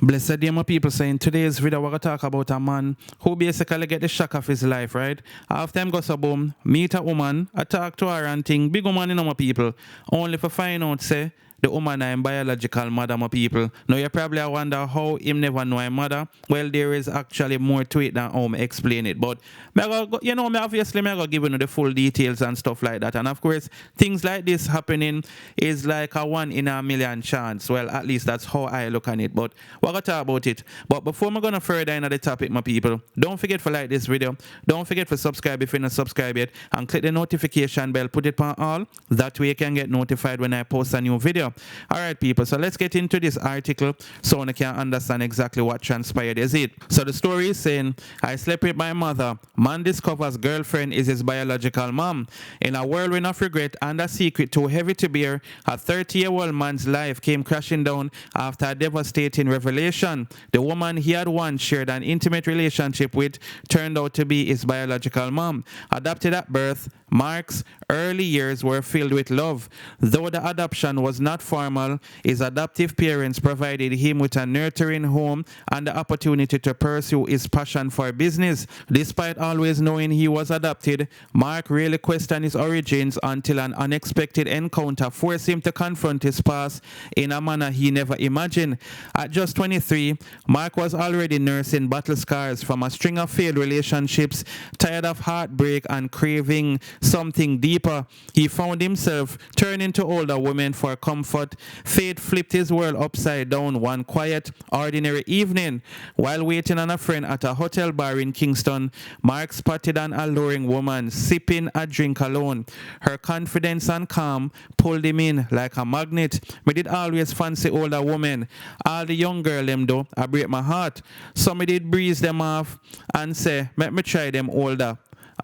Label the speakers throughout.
Speaker 1: Blessed day, my people. So in today's video, we're going to talk about a man who basically get the shock of his life, right? After him goes a boom, meet a woman, I talk to her and think, big woman, my people. Only for find out, say, the woman I'm biological mother, my people. Now you probably wonder how him never know him mother. Well, there is actually more to it than how I explain it. But obviously I'm gonna give you the full details and stuff like that. And of course, things like this happening is like a 1 in a million chance. Well, at least that's how I look at it. But we're gonna talk about it. But before I'm gonna further into the topic, my people, don't forget to like this video. Don't forget to subscribe if you're not subscribed yet. And click the notification bell, put it on all. That way you can get notified when I post a new video. All right, people, so let's get into this article so you can understand exactly what transpired is it. So the story is saying, I slept with my mother. Man discovers girlfriend is his biological mom. In a whirlwind of regret and a secret too heavy to bear, a 30-year-old man's life came crashing down after a devastating revelation. The woman he had once shared an intimate relationship with turned out to be his biological mom. Adopted at birth, Mark's early years were filled with love. Though the adoption was not formal, his adoptive parents provided him with a nurturing home and the opportunity to pursue his passion for business. Despite always knowing he was adopted, Mark really questioned his origins until an unexpected encounter forced him to confront his past in a manner he never imagined. At just 23, Mark was already nursing battle scars from a string of failed relationships, tired of heartbreak and craving something deeper. He found himself turning to older women for comfort. Fate flipped his world upside down one quiet, ordinary evening. While waiting on a friend at a hotel bar in Kingston, Mark spotted an alluring woman sipping a drink alone. Her confidence and calm pulled him in like a magnet. Me did always fancy older women. All the young girl them though, I break my heart. Some me did breeze them off and say, let me try them older,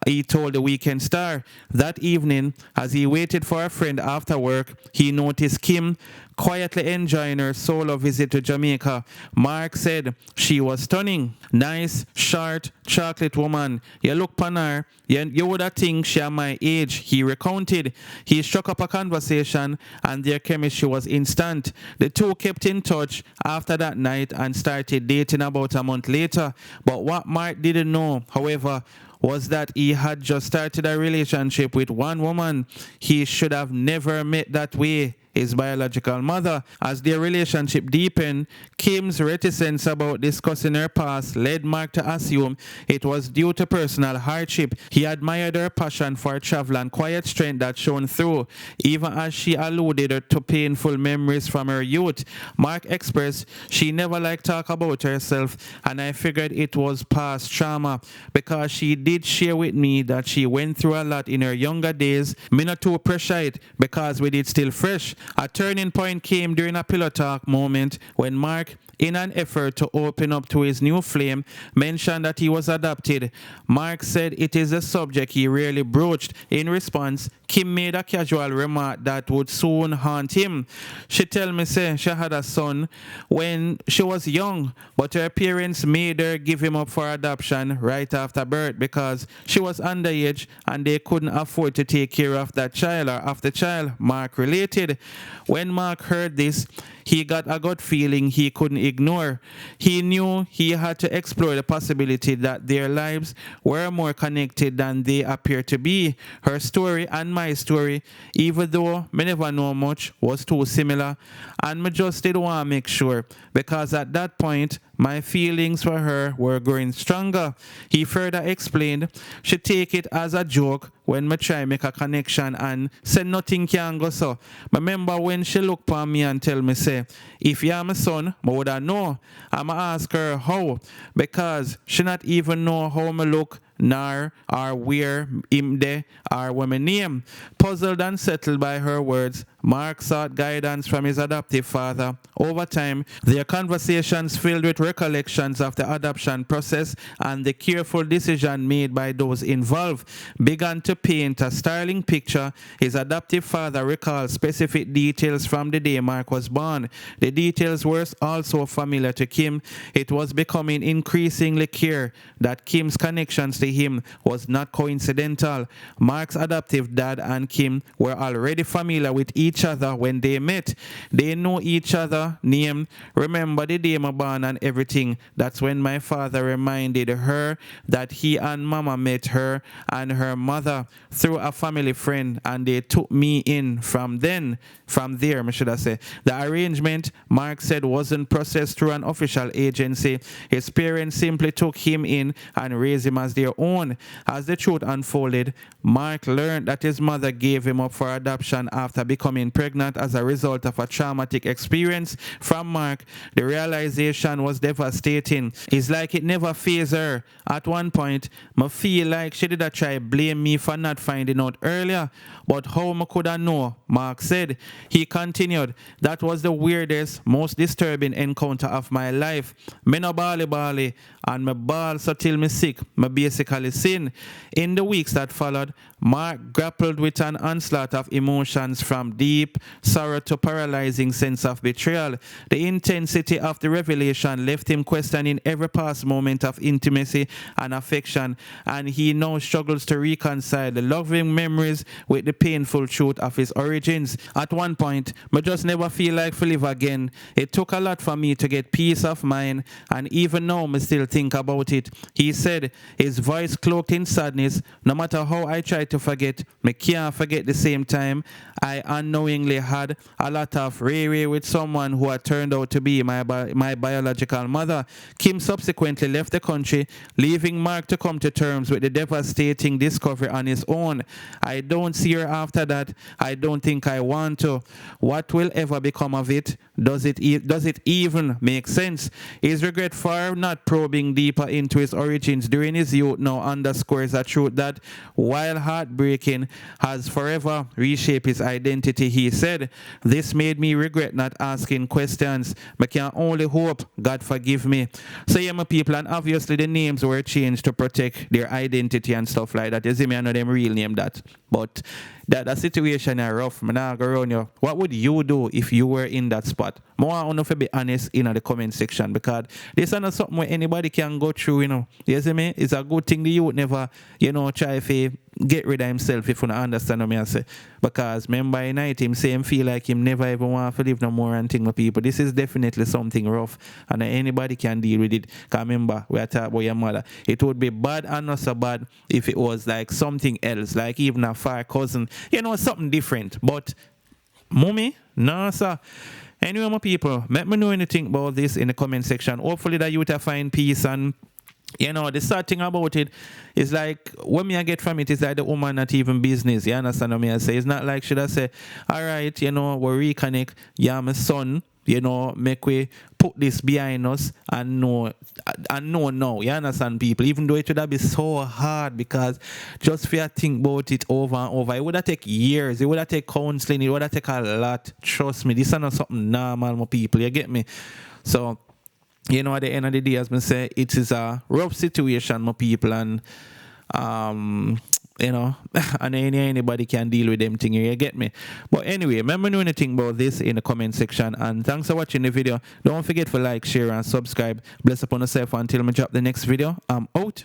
Speaker 1: he told the Weekend Star. That evening, as he waited for a friend after work, he noticed Kim quietly enjoying her solo visit to Jamaica. Mark said she was stunning. Nice, short, chocolate woman. You look upon her, you would have think she at my age, he recounted. He struck up a conversation and their chemistry was instant. The two kept in touch after that night and started dating about a month later. But what Mark didn't know, however, was that he had just started a relationship with one woman he should have never met that way, his biological mother. As their relationship deepened, Kim's reticence about discussing her past led Mark to assume it was due to personal hardship. He admired her passion for travel and quiet strength that shone through, even as she alluded to painful memories from her youth. Mark expressed she never liked to talk about herself, and I figured it was past trauma because she did share with me that she went through a lot in her younger days. Me not too pressure it because we did still fresh. A turning point came during a pillow talk moment when Mark, in an effort to open up to his new flame, mentioned that he was adopted. Mark said it is a subject he rarely broached. In response, Kim made a casual remark that would soon haunt him. She tell me say she had a son when she was young, but her parents made her give him up for adoption right after birth because she was underage and they couldn't afford to take care of that child or of the child, Mark related. When Mark heard this, he got a gut feeling he couldn't ignore. He knew he had to explore the possibility that their lives were more connected than they appear to be. Her story and my story, even though me never know much, was too similar, and me just did want to make sure, because at that point, my feelings for her were growing stronger. He further explained, she take it as a joke when me try make a connection and say nothing can go so. Remember when she look upon me and tell me say, if you are my son, I would have know. I'ma ask her how, because she not even know how me look, nor or where him there or what my name. Puzzled and settled by her words, Mark sought guidance from his adoptive father. Over time, their conversations filled with recollections of the adoption process and the careful decision made by those involved began to paint a startling picture. His adoptive father recalled specific details from the day Mark was born. The details were also familiar to Kim. It was becoming increasingly clear that Kim's connections to him was not coincidental. Mark's adoptive dad and Kim were already familiar with each each other when they met. They know each other name. Remember the day my born and everything. That's when my father reminded her that he and mama met her and her mother through a family friend, and they took me in from there, I should have said. The arrangement, Mark said, wasn't processed through an official agency. His parents simply took him in and raised him as their own. As the truth unfolded, Mark learned that his mother gave him up for adoption after becoming pregnant as a result of a traumatic experience from Mark. The realization was devastating. It's like it never fazed her. At one point, I feel like she did try blame me for not finding out earlier. But how I could I know? Mark said. He continued, that was the weirdest, most disturbing encounter of my life. Me no bally, and me ball so till me sick. Me basically sin. In the weeks that followed, Mark grappled with an onslaught of emotions from deep sorrow to paralyzing sense of betrayal. The intensity of the revelation left him questioning every past moment of intimacy and affection, and he now struggles to reconcile the loving memories with the painful truth of his origins. At one point, I just never feel like to live again. It took a lot for me to get peace of mind, and even now I still think about it. He said, his voice cloaked in sadness. No matter how I try to forget, I can't forget the same time. I unknowingly had a lot of ray with someone who had turned out to be my biological mother. Kim subsequently left the country, leaving Mark to come to terms with the devastating discovery on his own. I don't see her after that. I don't think I want to. What will ever become of it? Does it even make sense? His regret for not probing deeper into his origins during his youth now underscores a truth that, while heartbreaking, has forever reshaped his identity. He said, this made me regret not asking questions. I can only hope God forgive me. So yeah, my people, and obviously the names were changed to protect their identity and stuff like that. You see me, I know them real name that. But that situation is rough. I'm not going around you. What would you do if you were in that spot? I want to be honest in the comment section, because this is not something where anybody can go through, you know. You see me? It's a good thing the youth never, try to get rid of himself, if you don't understand what I say. Because remember in night him say him feel like him never ever want to live no more and thing with people. This is definitely something rough, and anybody can deal with it. Because remember, we are talking about your mother. It would be bad and not so bad if it was like something else, like even a far cousin, something different. But mommy, no sir. Anyway, my people, let me know anything about this in the comment section. Hopefully that you will find peace. And the sad thing about it is like, what me I get from it is like the woman not even business. You understand what I say? It's not like should I say, all right, we reconnect. Yeah, my son, make we put this behind us and know now. You understand, people? Even though it would have been so hard, because just for you think about it over and over, it would have taken years. It would have taken counseling. It would have taken a lot. Trust me, this is not something normal, my people. You get me? So, at the end of the day, as I say, it is a rough situation, my people, and and anybody can deal with them thing, you get me? But anyway, remember know anything about this in the comment section, and thanks for watching the video. Don't forget to like, share, and subscribe. Bless upon yourself until I drop the next video. I'm out.